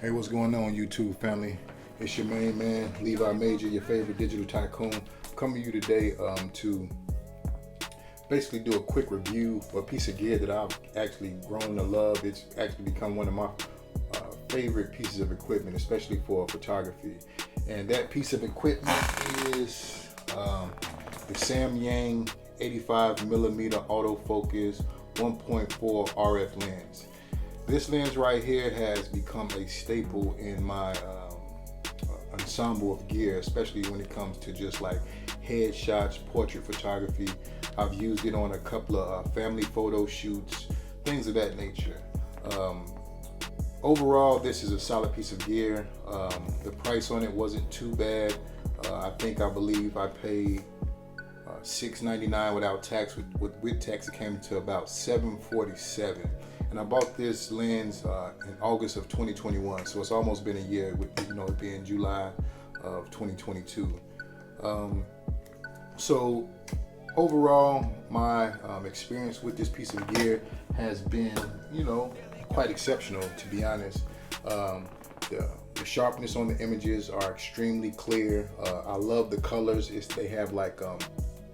Hey, what's going on, YouTube family? It's your main man, Levi Major, your favorite digital tycoon. Coming to you today to basically do a quick review of a piece of gear that I've actually grown to love. It's actually become one of my favorite pieces of equipment, especially for photography. And that piece of equipment is the Samyang 85mm autofocus 1.4 RF lens. This lens right here has become a staple in my ensemble of gear, especially when it comes to just like headshots, portrait photography. I've used it on a couple of family photo shoots, things of that nature. Overall, this is a solid piece of gear. The price on it wasn't too bad. I believe I paid $6.99 without tax. With tax, it came to about $7.47. And I bought this lens in August of 2021, so it's almost been a year, with it being July of 2022. So overall, my experience with this piece of gear has been, quite exceptional, to be honest. The sharpness on the images are extremely clear. I love the colors. They have like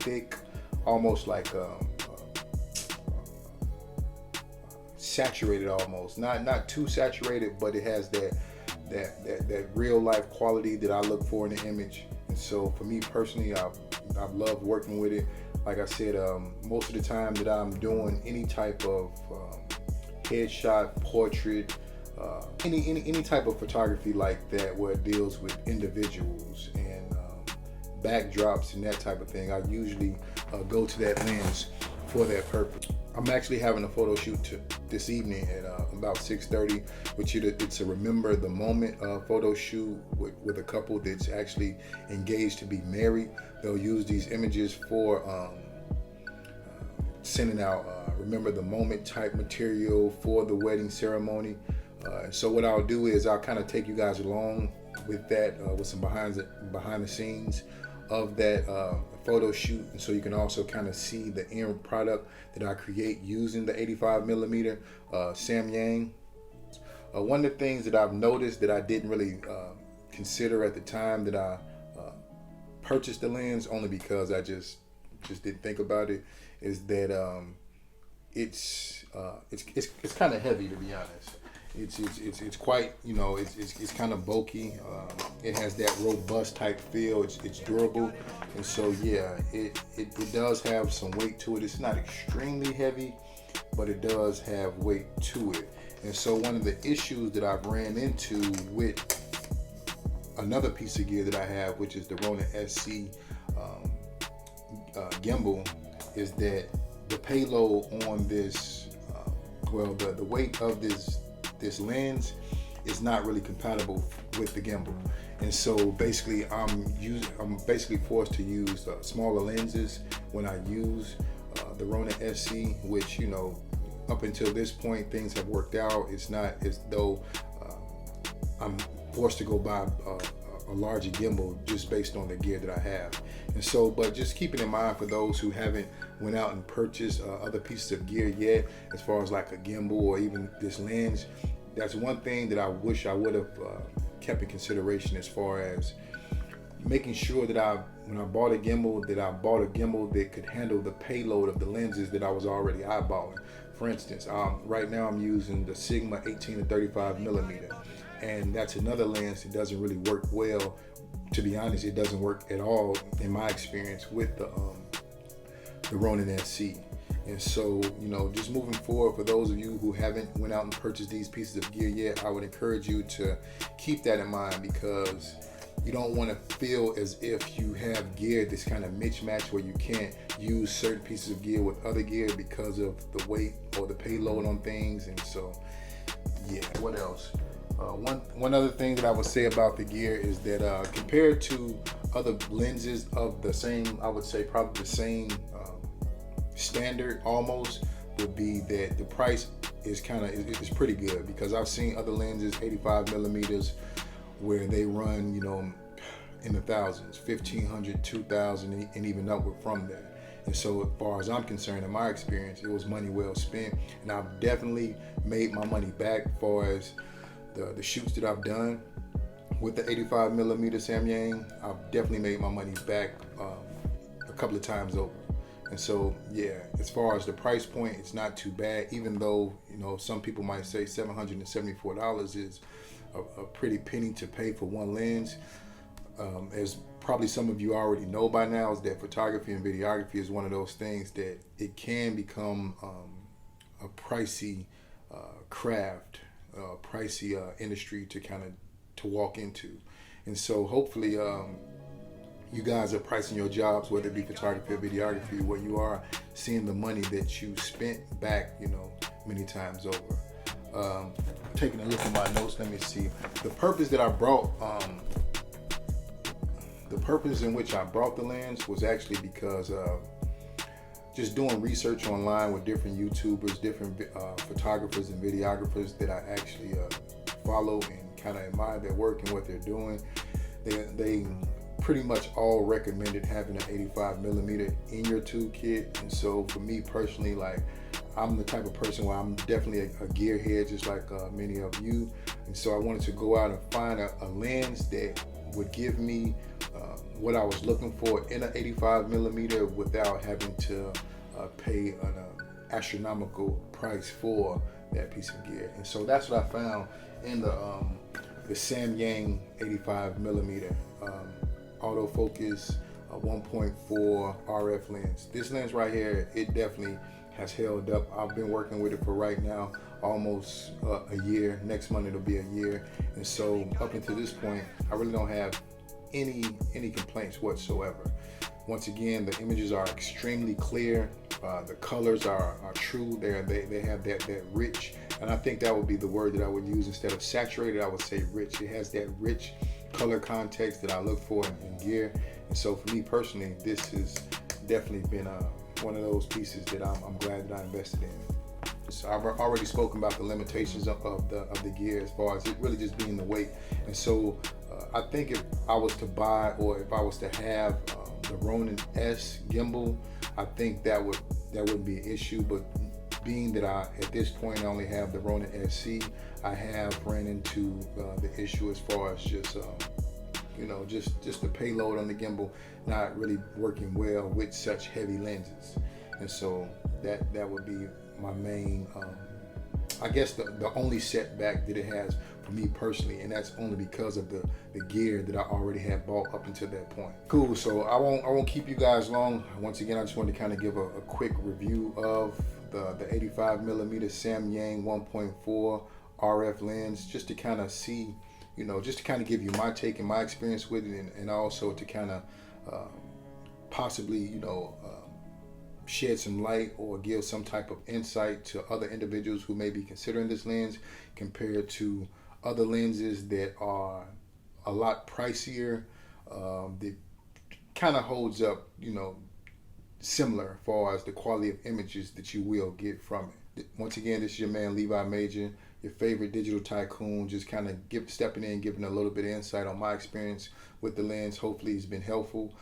thick, almost like saturated, almost not too saturated, but it has that real life quality that I look for in the image. And so for me personally, I've loved working with it. Like I said, most of the time that I'm doing any type of headshot, portrait, any type of photography like that, where it deals with individuals and backdrops and that type of thing, I usually go to that lens for that purpose. I'm actually having a photo shoot this evening at about 6:30, which it's a remember the moment photo shoot with a couple that's actually engaged to be married. They'll use these images for sending out remember the moment type material for the wedding ceremony. So what I'll do is I'll kind of take you guys along with that, with some behind the scenes of that photo shoot, and so you can also kind of see the end product that I create using the 85mm Samyang. One of the things that I've noticed that I didn't really consider at the time that I purchased the lens, only because I just didn't think about it, is that it's kind of heavy, to be honest. It's quite, it's kind of bulky. It has that robust type feel. It's durable, and so yeah, it does have some weight to it. It's not extremely heavy, but it does have weight to it. And so one of the issues that I've ran into with another piece of gear that I have, which is the Ronin SC gimbal, is that the payload on this, the weight of this lens is not really compatible with the gimbal. And so basically I'm basically forced to use smaller lenses when I use the Ronin SC, which up until this point things have worked out. It's not as though I'm forced to go buy a larger gimbal just based on the gear that I have. And so, but just keeping in mind for those who haven't went out and purchased other pieces of gear yet, as far as like a gimbal or even this lens, that's one thing that I wish I would have kept in consideration, as far as making sure that when I bought a gimbal, that could handle the payload of the lenses that I was already eyeballing. For instance, right now I'm using the Sigma 18 to 35mm, and that's another lens that doesn't really work well. To be honest, it doesn't work at all in my experience with the Ronin SC. And so, just moving forward, for those of you who haven't went out and purchased these pieces of gear yet, I would encourage you to keep that in mind, because you don't want to feel as if you have gear that's kind of mismatched, where you can't use certain pieces of gear with other gear because of the weight or the payload on things. And so, yeah, what else? One other thing that I would say about the gear is that compared to other lenses of the same, I would say probably the same standard almost, would be that the price is is pretty good, because I've seen other lenses, 85mm, where they run in the thousands, 1,500, 2,000, and even upward from that. And so as far as I'm concerned, in my experience, it was money well spent, and I've definitely made my money back as far as the shoots that I've done with the 85 millimeter Samyang, I've definitely made my money back a couple of times over. And so, yeah, as far as the price point, it's not too bad, even though, you know, some people might say $774 is a pretty penny to pay for one lens. As probably some of you already know by now, is that photography and videography is one of those things that it can become a pricey craft, pricey industry to kind of to walk into. And so hopefully you guys are pricing your jobs, whether it be photography or videography, where you are seeing the money that you spent back, you know, many times over. Taking a look at my notes, let me see. The purpose that I brought, the purpose in which I brought the lens was actually because just doing research online with different YouTubers, different photographers and videographers that I actually follow and kind of admire their work and what they're doing. They pretty much all recommended having an 85 millimeter in your toolkit. And so for me personally, like, I'm the type of person where I'm definitely a gearhead, just like many of you. And so I wanted to go out and find a lens that would give me what I was looking for in an 85 millimeter without having to pay an astronomical price for that piece of gear. And so that's what I found in the Samyang 85 millimeter autofocus 1.4 RF lens. This lens right here, it definitely has held up. I've been working with it for right now almost a year. Next month it'll be a year. And so up until this point, I really don't have any complaints whatsoever. Once again, the images are extremely clear. The colors are true. They have that rich, and I think that would be the word that I would use instead of saturated. I would say rich. It has that rich color context that I look for in gear. And so for me personally, this has definitely been one of those pieces that I'm glad that I invested in. So I've already spoken about the limitations of the gear as far as it really just being the weight. And so I think if I was to buy, or if I was to have the Ronin S gimbal, I think that wouldn't be an issue. But being that at this point I only have the Ronin SC, I have ran into the issue as far as just you know, just the payload on the gimbal not really working well with such heavy lenses. And so that would be my main I guess the only setback that it has for me personally, and that's only because of the gear that I already had bought up until that point. Cool, so I won't keep you guys long. Once again, I just wanted to kind of give a quick review of the 85 millimeter Samyang 1.4 RF lens, just to kind of see, you know, just to kind of give you my take and my experience with it, and also to kind of possibly, you know, shed some light or give some type of insight to other individuals who may be considering this lens compared to other lenses that are a lot pricier, that kind of holds up, you know, similar as far as the quality of images that you will get from it. Once again, this is your man Levi Major, your favorite digital tycoon, just kind of stepping in, giving a little bit of insight on my experience with the lens. Hopefully it's been helpful.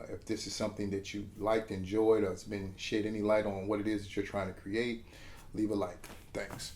If this is something that you liked, enjoyed, or it's been shed any light on what it is that you're trying to create, leave a like. Thanks.